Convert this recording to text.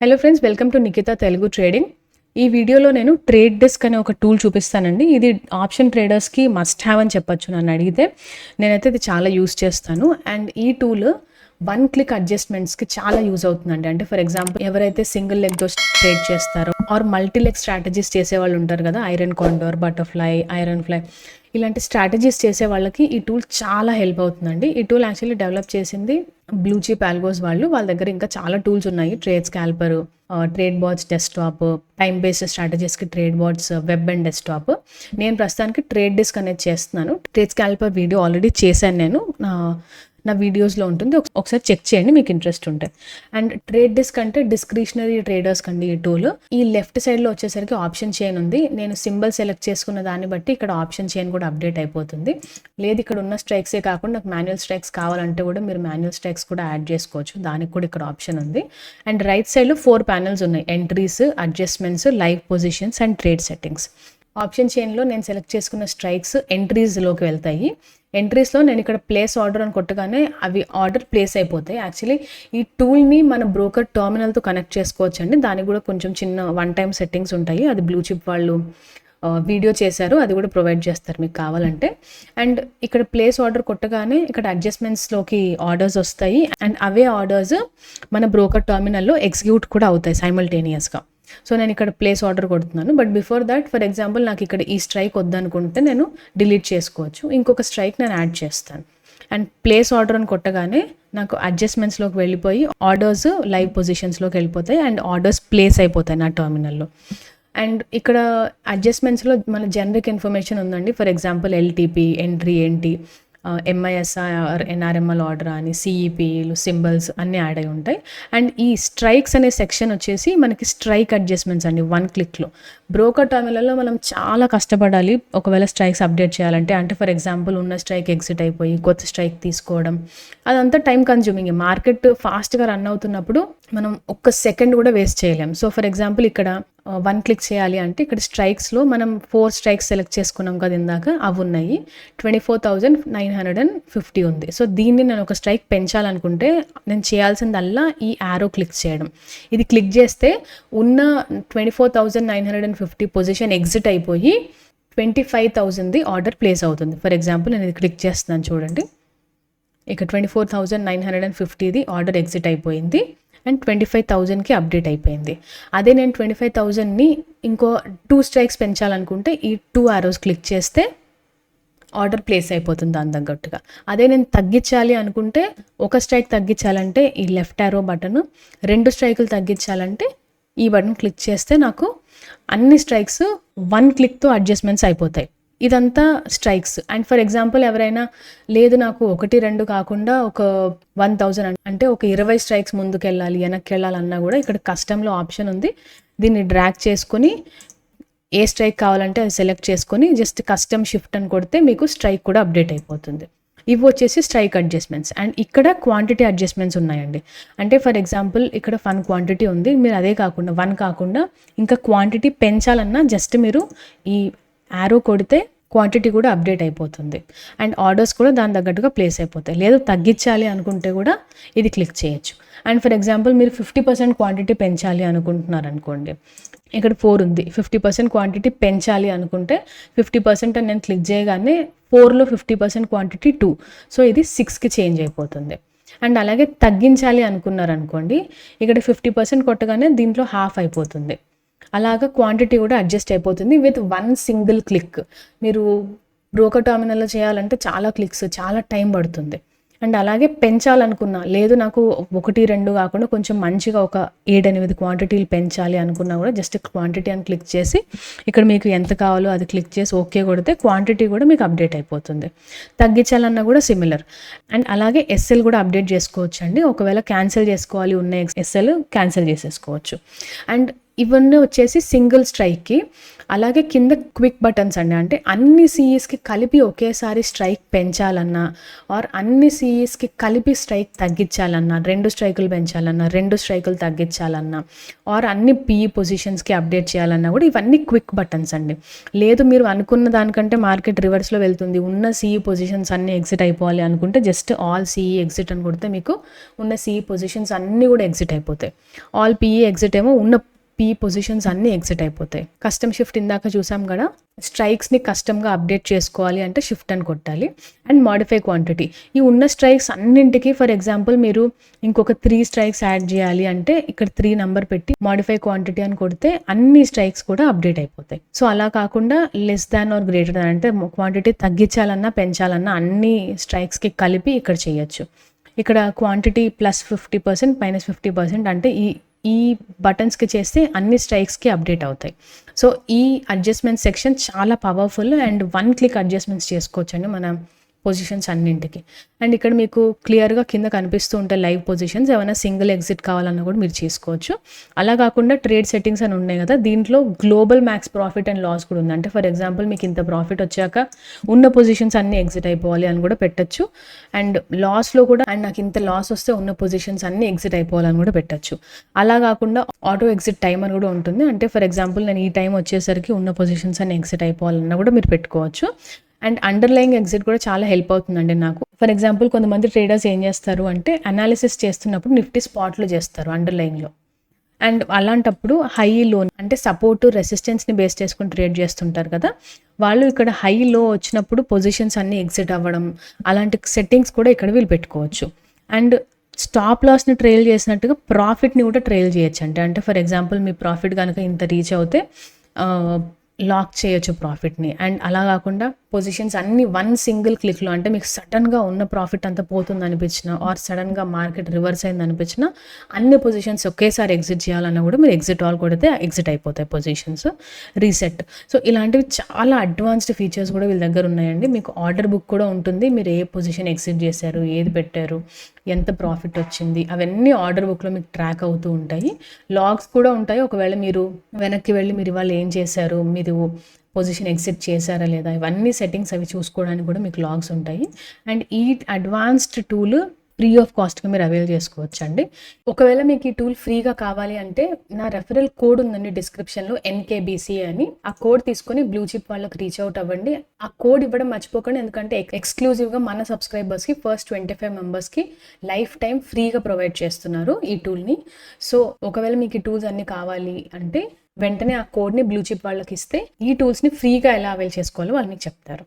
Hello friends, welcome to Nikhita Telugu trading. ఈ వీడియోలో నేను ట్రేడ్ డెస్క్ అనే ఒక టూల్ చూపిస్తానండి. ఇది ఆప్షన్ ట్రేడర్స్కి మస్ట్ హ్యావ్ అని చెప్పొచ్చు. నన్ను అడిగితే నేనైతే ఇది చాలా యూస్ చేస్తాను. అండ్ ఈ టూల్ వన్ క్లిక్ అడ్జస్ట్మెంట్స్కి చాలా యూజ్ అవుతుందండి. అంటే ఫర్ ఎగ్జాంపుల్ ఎవరైతే సింగిల్ లెగ్తో ట్రేడ్ చేస్తారో ఆర్ మల్టీ లెగ్ స్ట్రాటజీస్ చేసేవాళ్ళు ఉంటారు కదా, iron condor, butterfly, iron fly, ఇలాంటి స్ట్రాటజీస్ చేసే వాళ్ళకి ఈ టూల్ చాలా హెల్ప్ అవుతుందండి. ఈ టూల్ యాక్చువల్లీ డెవలప్ చేసింది బ్లూ చిప్ ఆల్గోస్ వాళ్ళు. వాళ్ళ దగ్గర ఇంకా చాలా టూల్స్ ఉన్నాయి. Trade scalper, trade bots desktop, time based స్ట్రాటజీస్కి trade bots, web and desktop. నేను ప్రస్తుతానికి ట్రేడ్ డెస్క్ అనేది చేస్తున్నాను. ట్రేడ్ స్కాల్పర్ వీడియో ఆల్రెడీ చేశాను నేను, నా వీడియోస్లో ఉంటుంది, ఒకసారి చెక్ చేయండి మీకు ఇంట్రెస్ట్ ఉంటే. అండ్ ట్రేడ్ డెస్క్ అంటే డిస్క్రిషనరీ ట్రేడర్స్ కండి ఈ టూల్. ఈ లెఫ్ట్ సైడ్లో వచ్చేసరికి ఆప్షన్ చైన్ ఉంది. నేను సింబల్ సెలెక్ట్ చేసుకున్న దాన్ని బట్టి ఇక్కడ ఆప్షన్ చైన్ కూడా అప్డేట్ అయిపోతుంది. లేదు ఇక్కడ ఉన్న స్ట్రైక్సే కాకుండా నాకు మాన్యువల్ స్ట్రైక్స్ కావాలంటే కూడా మీరు మాన్యువల్ స్ట్రైక్స్ కూడా యాడ్ చేసుకోవచ్చు. దానికి కూడా ఇక్కడ ఆప్షన్ ఉంది. అండ్ రైట్ సైడ్లో 4 ప్యానెల్స్ ఉన్నాయి: entries, adjustments, live positions and trade settings. Option చైన్లో నేను సెలెక్ట్ చేసుకున్న స్ట్రైక్స్ ఎంట్రీస్లోకి వెళ్తాయి. ఎంట్రీస్లో నేను ఇక్కడ ప్లేస్ ఆర్డర్ అని కొట్టగానే అవి ఆర్డర్ ప్లేస్ అయిపోతాయి. యాక్చువల్లీ ఈ టూల్ని మన బ్రోకర్ టర్మినల్తో కనెక్ట్ చేసుకోవచ్చు అండి. దానికి కూడా కొంచెం చిన్న వన్ టైం సెట్టింగ్స్ ఉంటాయి. అది బ్లూ చిప్ వాళ్ళు వీడియో చేశారు, అది కూడా ప్రొవైడ్ చేస్తారు మీకు కావాలంటే. అండ్ ఇక్కడ ప్లేస్ ఆర్డర్ కొట్టగానే ఇక్కడ అడ్జస్ట్మెంట్స్లోకి ఆర్డర్స్ వస్తాయి. అండ్ అవే ఆర్డర్స్ మన బ్రోకర్ టర్మినల్లో ఎగ్జిక్యూట్ కూడా అవుతాయి సైమల్టేనియస్గా. సో నేను ఇక్కడ ప్లేస్ ఆర్డర్ కొడుతున్నాను. But before that, for example నాకు ఇక్కడ ఈ స్ట్రైక్ వద్దనుకుంటే నేను డిలీట్ చేసుకోవచ్చు. ఇంకొక స్ట్రైక్ నేను యాడ్ చేస్తాను. అండ్ ప్లేస్ ఆర్డర్ అని కొట్టగానే నాకు అడ్జస్ట్మెంట్స్లోకి వెళ్ళిపోయి ఆర్డర్స్ లైవ్ పొజిషన్స్లోకి వెళ్ళిపోతాయి అండ్ ఆర్డర్స్ ప్లేస్ అయిపోతాయి నా టర్మినల్లో. అండ్ ఇక్కడ అడ్జస్ట్మెంట్స్లో మన జనరిక్ ఇన్ఫర్మేషన్ ఉందండి. ఫర్ ఎగ్జాంపుల్ ఎల్టీపీ, ఎంట్రీ ఏంటి, ఎంఐఎస్ఆర్, ఎన్ఆర్ఎంఎల్ ఆర్డర్ అని, సిఈపీలు, సింబల్స్ అన్నీ యాడ్ అయి ఉంటాయి. అండ్ ఈ స్ట్రైక్స్ అనే సెక్షన్ వచ్చేసి మనకి స్ట్రైక్ అడ్జస్ట్మెంట్స్ అండి. వన్ క్లిక్లో బ్రోకర్ టర్మినల్లో మనం చాలా కష్టపడాలి ఒకవేళ స్ట్రైక్స్ అప్డేట్ చేయాలంటే. అంటే ఫర్ ఎగ్జాంపుల్ ఉన్న స్ట్రైక్ ఎగ్జిట్ అయిపోయి కొత్త స్ట్రైక్ తీసుకోవడం, అదంతా టైం కన్జ్యూమింగ్. మార్కెట్ ఫాస్ట్గా రన్ అవుతున్నప్పుడు మనం ఒక్క సెకండ్ కూడా వేస్ట్ చేయలేం. సో ఫర్ ఎగ్జాంపుల్ ఇక్కడ వన్ క్లిక్ చేయాలి అంటే ఇక్కడ స్ట్రైక్స్లో మనం 4 స్ట్రైక్స్ సెలెక్ట్ చేసుకున్నాం కదా ఇందాక, అవి ఉన్నాయి. 24,950 ఉంది. సో దీన్ని నేను ఒక స్ట్రైక్ పెంచాలనుకుంటే నేను చేయాల్సిందల్లా ఈ యారో క్లిక్ చేయడం. ఇది క్లిక్ చేస్తే ఉన్న 24,950 పొజిషన్ ఎగ్జిట్ అయిపోయి 25,000ది ఆర్డర్ ప్లేస్ అవుతుంది. ఫర్ ఎగ్జాంపుల్ నేను ఇది క్లిక్ చేస్తున్నాను చూడండి. ఇక 24,950ది ఆర్డర్ ఎగ్జిట్ అయిపోయింది అండ్ 25,000కి అప్డేట్ అయిపోయింది. అదే నేను 25,000ని ఇంకో 2 స్ట్రైక్స్ పెంచాలనుకుంటే ఈ 2 యారోస్ క్లిక్ చేస్తే ఆర్డర్ ప్లేస్ అయిపోతుంది దాని తగ్గట్టుగా. అదే నేను తగ్గించాలి అనుకుంటే, ఒక స్ట్రైక్ తగ్గించాలంటే ఈ లెఫ్ట్ యారో బటన్, 2 స్ట్రైకులు తగ్గించాలంటే ఈ బటన్ క్లిక్ చేస్తే నాకు అన్ని స్ట్రైక్స్ 1 క్లిక్తో అడ్జస్ట్మెంట్స్ అయిపోతాయి. ఇదంతా స్ట్రైక్స్. అండ్ ఫర్ ఎగ్జాంపుల్ ఎవరైనా లేదు నాకు 1, 2 కాకుండా ఒక 1,000 అంటే ఒక 20 స్ట్రైక్స్ ముందుకు వెళ్ళాలి, వెనక్కి వెళ్ళాలన్నా కూడా ఇక్కడ కస్టమ్లో ఆప్షన్ ఉంది. దీన్ని డ్రాగ్ చేసుకొని ఏ స్ట్రైక్ కావాలంటే అది సెలెక్ట్ చేసుకొని జస్ట్ కస్టమ్ షిఫ్ట్ అని కొడితే మీకు స్ట్రైక్ కూడా అప్డేట్ అయిపోతుంది. ఇవి వచ్చేసి స్ట్రైక్ అడ్జస్ట్మెంట్స్. అండ్ ఇక్కడ క్వాంటిటీ అడ్జస్ట్మెంట్స్ ఉన్నాయండి. అంటే ఫర్ ఎగ్జాంపుల్ ఇక్కడ 1 క్వాంటిటీ ఉంది, మీరు అదే కాకుండా 1 కాకుండా ఇంకా క్వాంటిటీ పెంచాలన్నా జస్ట్ మీరు ఈ యారో కొడితే క్వాంటిటీ కూడా అప్డేట్ అయిపోతుంది అండ్ ఆర్డర్స్ కూడా దాని తగ్గట్టుగా ప్లేస్ అయిపోతాయి. లేదు తగ్గించాలి అనుకుంటే కూడా ఇది క్లిక్ చేయొచ్చు. అండ్ ఫర్ ఎగ్జాంపుల్ మీరు 50% క్వాంటిటీ పెంచాలి అనుకుంటున్నారు అనుకోండి, ఇక్కడ 4 ఉంది. 50% క్వాంటిటీ పెంచాలి అనుకుంటే 50% అని నేను క్లిక్ చేయగానే 4లో 50% క్వాంటిటీ 2, సో ఇది 6కి చేంజ్ అయిపోతుంది. అండ్ అలాగే తగ్గించాలి అనుకున్నారు అనుకోండి, ఇక్కడ 50% కొట్టగానే దీంట్లో హాఫ్ అయిపోతుంది. అలాగా క్వాంటిటీ కూడా అడ్జస్ట్ అయిపోతుంది విత్ 1 సింగిల్ క్లిక్. మీరు బ్రోకర్ టర్మినల్లో చేయాలంటే చాలా క్లిక్స్, చాలా టైం పడుతుంది. అండ్ అలాగే పెంచాలనుకున్నా, లేదు నాకు 1, 2 కాకుండా కొంచెం మంచిగా ఒక 7, 8 క్వాంటిటీలు పెంచాలి అనుకున్నా కూడా జస్ట్ క్వాంటిటీ అని క్లిక్ చేసి ఇక్కడ మీకు ఎంత కావాలో అది క్లిక్ చేసి ఓకే కొడితే క్వాంటిటీ కూడా మీకు అప్డేట్ అయిపోతుంది. తగ్గించాలన్నా కూడా సిమిలర్. అండ్ అలాగే ఎస్ఎల్ కూడా అప్డేట్ చేసుకోవచ్చు అండి. ఒకవేళ క్యాన్సిల్ చేసుకోవాలి ఉన్న ఎస్ఎల్ క్యాన్సిల్ చేసేసుకోవచ్చు. అండ్ ఇవన్నీ వచ్చేసి సింగిల్ స్ట్రైక్కి. అలాగే కింద క్విక్ బటన్స్ అండి, అంటే అన్ని సిఈస్కి కలిపి ఒకేసారి స్ట్రైక్ పెంచాలన్నా, ఆర్ అన్ని సిఈస్కి కలిపి స్ట్రైక్ తగ్గించాలన్నా, 2 స్ట్రైకులు పెంచాలన్నా, 2 స్ట్రైకులు తగ్గించాలన్నా, ఆర్ అన్ని పిఈ పొజిషన్స్కి అప్డేట్ చేయాలన్నా కూడా ఇవన్నీ క్విక్ బటన్స్ అండి. లేదు మీరు అనుకున్న దానికంటే మార్కెట్ రివర్స్లో వెళ్తుంది, ఉన్న సిఈ పొజిషన్స్ అన్నీ ఎగ్జిట్ అయిపోవాలి అనుకుంటే జస్ట్ ఆల్ సిఈ ఎగ్జిట్ అని కొడితే మీకు ఉన్న సిఈ పొజిషన్స్ అన్నీ కూడా ఎగ్జిట్ అయిపోతాయి. ఆల్ పిఈ ఎగ్జిట్ ఏమో ఉన్న పిఈ పొజిషన్స్ అన్నీ ఎగ్జిట్ అయిపోతాయి. కస్టమ్ షిఫ్ట్ ఇందాక చూసాం కదా, స్ట్రైక్స్ని కస్టమ్గా అప్డేట్ చేసుకోవాలి అంటే షిఫ్ట్ అని కొట్టాలి. అండ్ మాడిఫై క్వాంటిటీ, ఈ ఉన్న స్ట్రైక్స్ అన్నింటికి ఫర్ ఎగ్జాంపుల్ మీరు ఇంకొక 3 స్ట్రైక్స్ యాడ్ చేయాలి అంటే ఇక్కడ 3 నెంబర్ పెట్టి మాడిఫై క్వాంటిటీ అని కొడితే అన్ని స్ట్రైక్స్ కూడా అప్డేట్ అయిపోతాయి. సో అలా కాకుండా less than or greater than అంటే క్వాంటిటీ తగ్గించాలన్నా పెంచాలన్నా అన్ని స్ట్రైక్స్కి కలిపి ఇక్కడ చేయొచ్చు. ఇక్కడ క్వాంటిటీ +50% -50% అంటే ఈ బటన్స్కి చేస్తే అన్ని స్ట్రైక్స్కి అప్డేట్ అవుతాయి. సో ఈ అడ్జస్ట్మెంట్ సెక్షన్ చాలా పవర్ఫుల్ అండ్ 1 క్లిక్ అడ్జస్ట్మెంట్స్ చేసుకోవచ్చండి మన పొజిషన్స్ అన్నింటికి. అండ్ ఇక్కడ మీకు క్లియర్గా కింద కనిపిస్తూ ఉంటాయి లైవ్ పొజిషన్స్, ఏమైనా సింగిల్ ఎగ్జిట్ కావాలన్నా కూడా మీరు చేసుకోవచ్చు. అలా కాకుండా ట్రేడ్ సెట్టింగ్స్ అని ఉన్నాయి కదా, దీంట్లో global max profit and loss కూడా ఉంది. అంటే ఫర్ ఎగ్జాంపుల్ మీకు ఇంత ప్రాఫిట్ వచ్చాక ఉన్న పొజిషన్స్ అన్నీ ఎగ్జిట్ అయిపోవాలి అని కూడా పెట్టచ్చు. అండ్ లాస్లో కూడా అండ్ నాకు ఇంత లాస్ వస్తే ఉన్న పొజిషన్స్ అన్నీ ఎగ్జిట్ అయిపోవాలని కూడా పెట్టచ్చు. అలా కాకుండా ఆటో ఎగ్జిట్ టైం అని కూడా ఉంటుంది. అంటే ఫర్ ఎగ్జాంపుల్ నేను ఈ టైం వచ్చేసరికి ఉన్న పొజిషన్స్ అన్నీ ఎగ్జిట్ అయిపోవాలన్నా కూడా మీరు పెట్టుకోవచ్చు. అండ్ అండర్లయింగ్ ఎగ్జిట్ కూడా చాలా హెల్ప్ అవుతుందండి నాకు. ఫర్ ఎగ్జాంపుల్ కొంతమంది ట్రేడర్స్ ఏం చేస్తారు అంటే అనాలిసిస్ చేస్తున్నప్పుడు నిఫ్టీ స్పాట్లో చేస్తారు అండర్లయింగ్లో. అండ్ అలాంటప్పుడు హై లో అంటే సపోర్ట్ రెసిస్టెన్స్ని బేస్ చేసుకుని ట్రేడ్ చేస్తుంటారు కదా, వాళ్ళు ఇక్కడ హై లో వచ్చినప్పుడు పొజిషన్స్ అన్నీ ఎగ్జిట్ అవ్వడం అలాంటి సెట్టింగ్స్ కూడా ఇక్కడ వీళ్ళు పెట్టుకోవచ్చు. అండ్ స్టాప్ లాస్ని ట్రైల్ చేసినట్టుగా ప్రాఫిట్ని కూడా ట్రైల్ చేయొచ్చు. అంటే ఫర్ ఎగ్జాంపుల్ మీ ప్రాఫిట్ కనుక ఇంత రీచ్ అవుతే లాక్ చేయొచ్చు ప్రాఫిట్ని. అండ్ అలా కాకుండా పొజిషన్స్ అన్ని 1 సింగిల్ క్లిక్లో, అంటే మీకు సడన్గా ఉన్న ప్రాఫిట్ అంతా పోతుంది అనిపించిన ఆర్ సడన్గా మార్కెట్ రివర్స్ అయింది అనిపించిన అన్ని పొజిషన్స్ ఒకేసారి ఎగ్జిట్ చేయాలన్నా కూడా మీరు ఎగ్జిట్ ఆల్ కొడితే ఎగ్జిట్ అయిపోతాయి పొజిషన్స్, రీసెట్. సో ఇలాంటివి చాలా అడ్వాన్స్డ్ ఫీచర్స్ కూడా వీళ్ళ దగ్గర ఉన్నాయండి. మీకు ఆర్డర్ బుక్ కూడా ఉంటుంది, మీరు ఏ పొజిషన్ ఎగ్జిట్ చేశారు, ఏది పెట్టారు, ఎంత ప్రాఫిట్ వచ్చింది, అవన్నీ ఆర్డర్ బుక్లో మీకు ట్రాక్ అవుతూ ఉంటాయి. లాగ్స్ కూడా ఉంటాయి, ఒకవేళ మీరు వెనక్కి వెళ్ళి మీరు ఇవాళ ఏం చేశారు, మీరు పొజిషన్ ఎగ్జిట్ చేశారా లేదా, ఇవన్నీ సెట్టింగ్స్ అవి చూసుకోవడానికి కూడా మీకు లాగ్స్ ఉంటాయి. అండ్ ఈ అడ్వాన్స్డ్ టూల్ ఫ్రీ ఆఫ్ కాస్ట్గా మీరు అవైల్ చేసుకోవచ్చు అండి. ఒకవేళ మీకు ఈ టూల్ ఫ్రీగా కావాలి అంటే నా రెఫరల్ కోడ్ ఉందండి డిస్క్రిప్షన్లో, NKBCA అని. ఆ కోడ్ తీసుకొని బ్లూ చిప్ వాళ్ళకి రీచ్ అవుట్ అవ్వండి. ఆ కోడ్ ఇవ్వడం మర్చిపోకండి, ఎందుకంటే ఎక్స్క్లూజివ్గా మన సబ్స్క్రైబర్స్కి ఫస్ట్ 25 మెంబర్స్కి లైఫ్ టైం ఫ్రీగా ప్రొవైడ్ చేస్తున్నారు ఈ టూల్ని. సో ఒకవేళ మీకు ఈ టూల్స్ అన్నీ కావాలి అంటే వెంటనే ఆ కోడ్ని బ్లూ చిప్ వాళ్ళకి ఇస్తే ఈ టూల్స్ని ఫ్రీగా ఎలా అవైల్ చేసుకోవాలో వాళ్ళు మీకు చెప్తారు.